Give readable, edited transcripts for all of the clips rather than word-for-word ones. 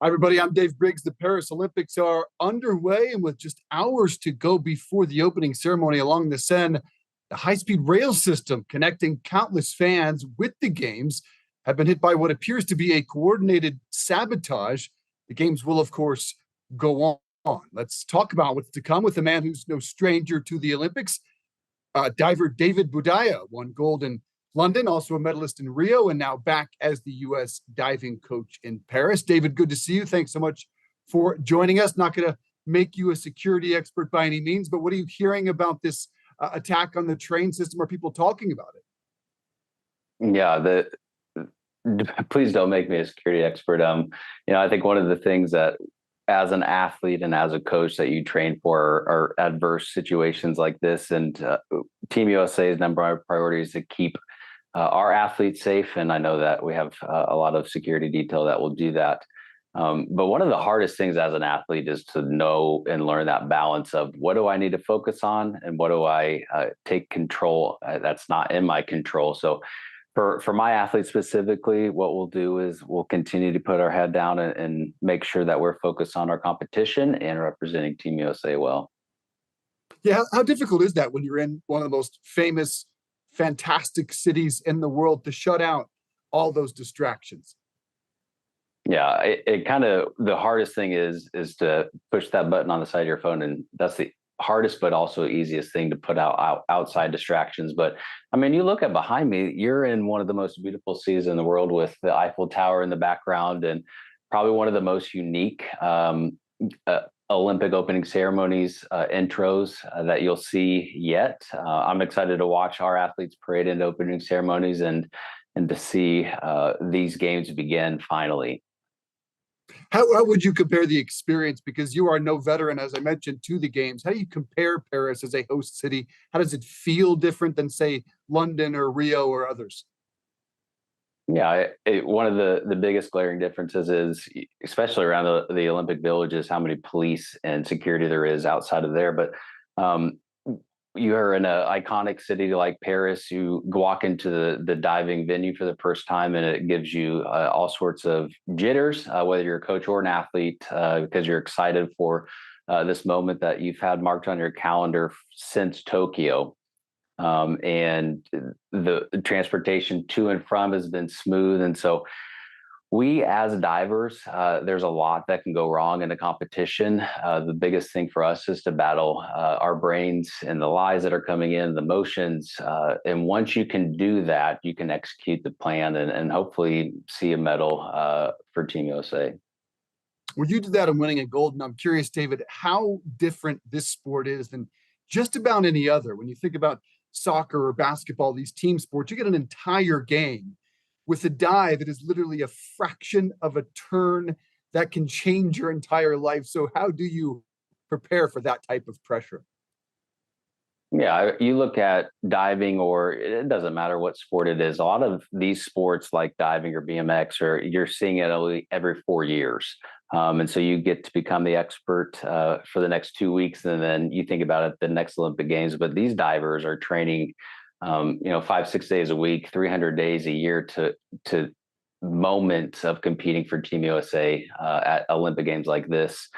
Hi, everybody. I'm Dave Briggs. The Paris Olympics are underway, and with just hours to go before the opening ceremony along the Seine, the high-speed rail system connecting countless fans with the games have been hit by what appears to be a coordinated sabotage. The games will, of course, go on. Let's talk about what's to come with a man who's no stranger to the Olympics. Diver David Boudia won gold in London, also a medalist in Rio, and now back as the U.S. diving coach in Paris. David, good to see you. Thanks so much for joining us. Not going to make you a security expert by any means, but what are you hearing about this attack on the train system? Are people talking about it? Yeah, please don't make me a security expert. I think one of the things that as an athlete and as a coach that you train for are adverse situations like this. And Team USA's number one priority is to keep our athletes safe. And I know that we have a lot of security detail that will do that. But one of the hardest things as an athlete is to know and learn that balance of what do I need to focus on and what do I take control that's not in my control. So for my athletes specifically, what we'll do is we'll continue to put our head down and make sure that we're focused on our competition and representing Team USA well. Yeah, how difficult is that when you're in one of the most famous, fantastic cities in the world to shut out all those distractions? Yeah, it kind of, the hardest thing is to push that button on the side of your phone, and that's the hardest but also easiest thing to put out outside distractions. But I mean, you look at behind me, you're in one of the most beautiful cities in the world with the Eiffel Tower in the background and probably one of the most unique Olympic opening ceremonies intros that you'll see yet. I'm excited to watch our athletes parade into opening ceremonies and to see these games begin finally. How would you compare the experience? Because you are no veteran, as I mentioned, to the games. How do you compare Paris as a host city? How does it feel different than, say, London or Rio or others? Yeah, one of the biggest glaring differences is, especially around the Olympic Village, is how many police and security there is outside of there. But you are in an iconic city like Paris, you walk into the diving venue for the first time, and it gives you all sorts of jitters, whether you're a coach or an athlete, because you're excited for this moment that you've had marked on your calendar since Tokyo. And the transportation to and from has been smooth. And so we as divers, there's a lot that can go wrong in a competition. The biggest thing for us is to battle our brains and the lies that are coming in, the motions. And once you can do that, you can execute the plan and hopefully see a medal for Team USA. Well, you did that in winning a gold, and I'm curious, David, how different this sport is than just about any other. When you think about soccer or basketball, these team sports, you get an entire game. With a dive, it is literally a fraction of a turn that can change your entire life. So how do you prepare for that type of pressure? Yeah, you look at diving, or it doesn't matter what sport it is. A lot of these sports like diving or BMX, or you're seeing it only every 4 years. And so you get to become the expert for the next 2 weeks. And then you think about it, the next Olympic Games. But these divers are training 5-6 days a week, 300 days a year to moments of competing for Team USA at Olympic Games like this.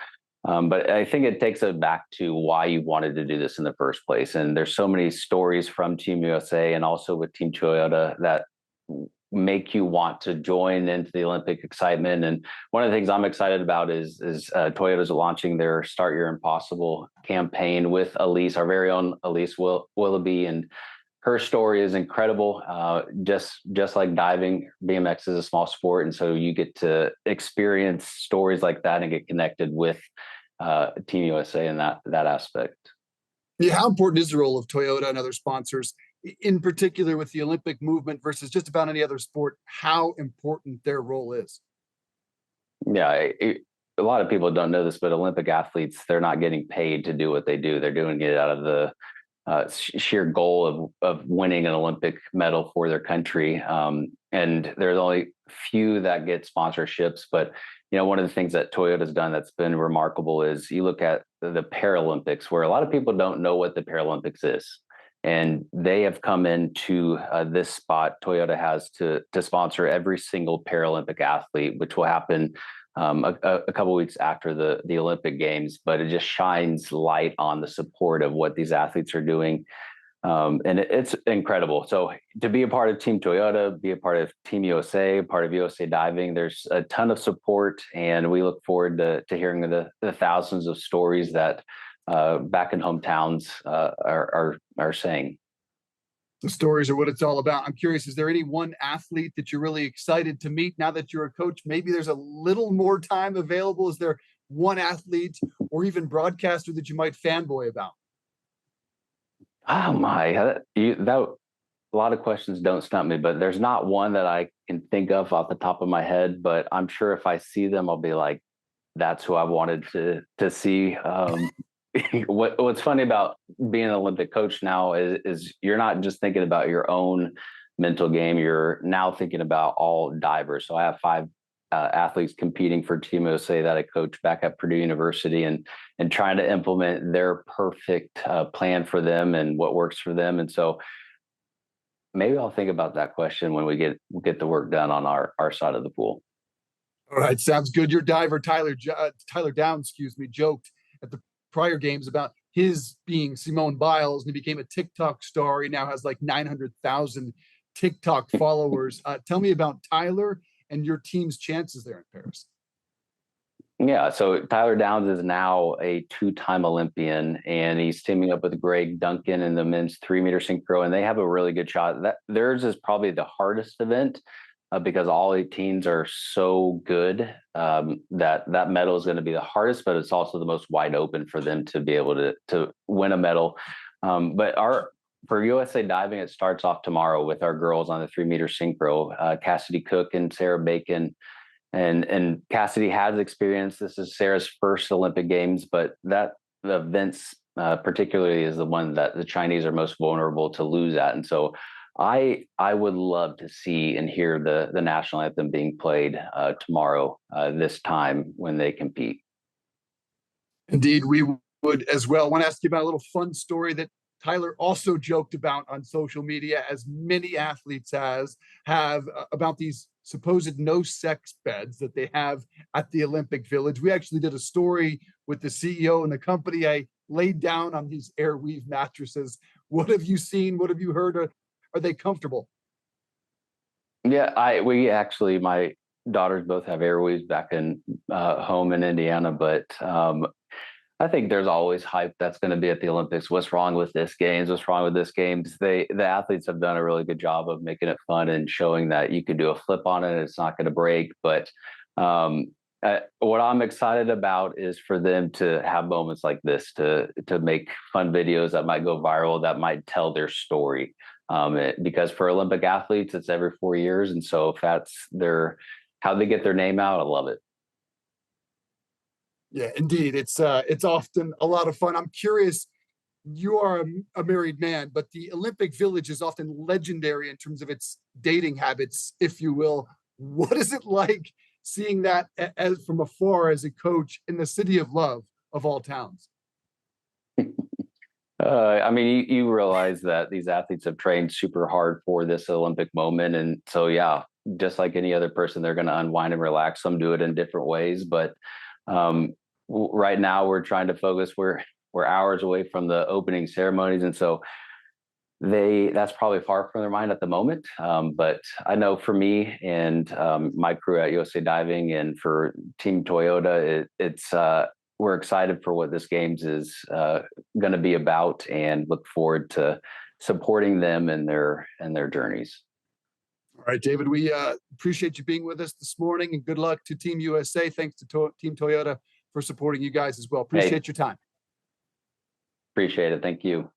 But I think it takes it back to why you wanted to do this in the first place. And there's so many stories from Team USA and also with Team Toyota that make you want to join into the Olympic excitement. And one of the things I'm excited about is Toyota's launching their Start Your Impossible campaign with Elise, our very own Elise Willoughby, and her story is incredible. Just like diving, BMX is a small sport, and so you get to experience stories like that and get connected with Team USA in that aspect. Yeah, how important is the role of Toyota and other sponsors, in particular with the Olympic movement versus just about any other sport? How important their role is? Yeah, a lot of people don't know this, but Olympic athletes, they're not getting paid to do what they do. They're doing it out of the sheer goal of winning an Olympic medal for their country. And there's only few that get sponsorships. But, one of the things that Toyota's done that's been remarkable is you look at the Paralympics, where a lot of people don't know what the Paralympics is. And they have come into this spot Toyota has to sponsor every single Paralympic athlete, which will happen a couple weeks after the Olympic Games, but it just shines light on the support of what these athletes are doing. And it's incredible. So to be a part of Team Toyota, be a part of Team USA, part of USA Diving, there's a ton of support, and we look forward to hearing the thousands of stories that back in hometowns are saying. The stories are what it's all about. I'm curious, is there any one athlete that you're really excited to meet now that you're a coach? Maybe there's a little more time available. Is there one athlete or even broadcaster that you might fanboy about? Oh my, a lot of questions don't stump me, but there's not one that I can think of off the top of my head. But I'm sure if I see them, I'll be like, "That's who I wanted to see." What's funny about being an Olympic coach now is you're not just thinking about your own mental game. You're now thinking about all divers. So I have 5 athletes competing for Team USA that I coach back at Purdue University, and trying to implement their perfect plan for them and what works for them. And so maybe I'll think about that question when we get the work done on our side of the pool. All right, sounds good. Your diver, Tyler Downs, joked at the prior games about his being Simone Biles, and he became a TikTok star. He now has like 900,000 TikTok followers. Tell me about Tyler and your team's chances there in Paris. Yeah, so Tyler Downs is now a 2-time Olympian, and he's teaming up with Greg Duncan in the men's 3-meter synchro, and they have a really good shot. That theirs is probably the hardest event because all 18s are so good that medal is going to be the hardest, but it's also the most wide open for them to be able to win a medal. But for USA Diving, it starts off tomorrow with our girls on the 3-meter synchro, Cassidy Cook and Sarah Bacon. And Cassidy has experience. This is Sarah's first Olympic Games, but that events particularly is the one that the Chinese are most vulnerable to lose at. And so I would love to see and hear the national anthem being played tomorrow, this time when they compete. Indeed, we would as well. I want to ask you about a little fun story that Tyler also joked about on social media, as many athletes have about these supposed no sex beds that they have at the Olympic Village. We actually did a story with the CEO and the company. I laid down on these Airweave mattresses. What have you seen? What have you heard? Are they comfortable? Yeah, my daughters both have Airweaves back in home in Indiana, but I think there's always hype that's going to be at the Olympics. What's wrong with this games? What's wrong with this games? The athletes have done a really good job of making it fun and showing that you can do a flip on it. It's not going to break. But what I'm excited about is for them to have moments like this, to make fun videos that might go viral, that might tell their story. Because for Olympic athletes, it's every 4 years. And so if that's how they get their name out, I love it. Yeah, indeed. It's often a lot of fun. I'm curious, you are a married man, but the Olympic Village is often legendary in terms of its dating habits, if you will. What is it like seeing that from afar as a coach in the city of love of all towns? I mean, you realize that these athletes have trained super hard for this Olympic moment. And so, yeah, just like any other person, they're going to unwind and relax. Some do it in different ways, but right now we're trying to focus. We're hours away from the opening ceremonies, and so that's probably far from their mind at the moment. But I know for me and my crew at USA Diving and for Team Toyota, we're excited for what this games is going to be about, and look forward to supporting them in their journeys. All right, David, we appreciate you being with us this morning, and good luck to Team USA. Thanks to Team Toyota for supporting you guys as well. Appreciate your time. Appreciate it. Thank you.